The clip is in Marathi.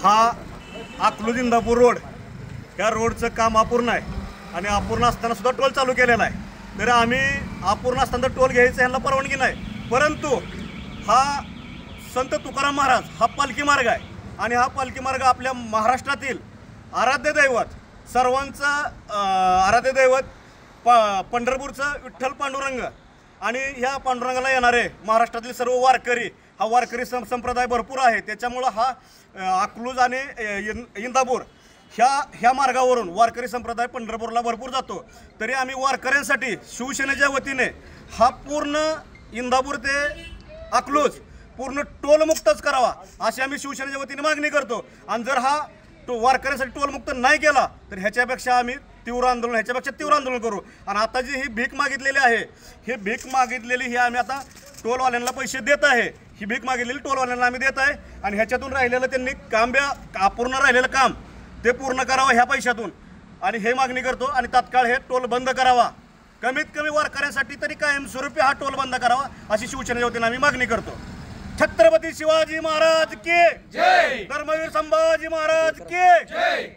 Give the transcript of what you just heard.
हा अकलूज इंदापूर रोड या रोडचं काम अपूर्ण आहे आणि अपूर्ण असताना सुद्धा टोल चालू केलेला आहे। तर आम्ही अपूर्ण असताना टोल घ्यायचं ह्यांना परवानगी नाही, परंतु हा संत तुकाराम महाराज हा पालखी मार्ग आहे आणि हा पालखी मार्ग आपल्या महाराष्ट्रातील आराध्य दैवत सर्वांचं आराध्य दैवत पंढरपूरचं विठ्ठल पांडुरंग आणि ह्या पांडुरंगाला येणारे महाराष्ट्रातील सर्व वारकरी, हा वारकरी संप्रदाय भरपूर आहे। त्याच्यामुळं हा अकलूज आणि इंदापूर ह्या मार्गावरून वारकरी संप्रदाय पंढरपूरला भरपूर जातो। तरी आम्ही वारकऱ्यांसाठी शिवसेनेच्या वतीने हा पूर्ण इंदापूर ते अकलूज पूर्ण टोलमुक्तच करावा अशी आम्ही शिवसेनेच्या वतीने मागणी करतो। आणि जर हा वारकऱ्यांसाठी टोलमुक्त नाही केला तर ह्याच्यापेक्षा आम्ही तीव्र आंदोलन करू। आणि आता जी ही भीक मागितलेली आहे, ही भीक मागितलेली ही आम्ही आता टोलवाल्यांना पैसे देत आहे, ही भीक मागितलेली टोलवाल्यांना आम्ही देत आहे आणि ह्याच्यातून राहिलेलं त्यांनी अपूर्ण राहिलेलं काम ते पूर्ण करावं ह्या पैशातून आणि हे मागणी करतो। आणि तात्काळ हे टोल बंद करावा, कमीत कमी वारकऱ्यांसाठी तरी कायमस्वरूपी हा टोल बंद करावा अशी शिवसेनेच्या वतीने आम्ही मागणी करतो। छत्रपती शिवाजी महाराज की जय, धर्मवीर संभाजी महाराज की जय।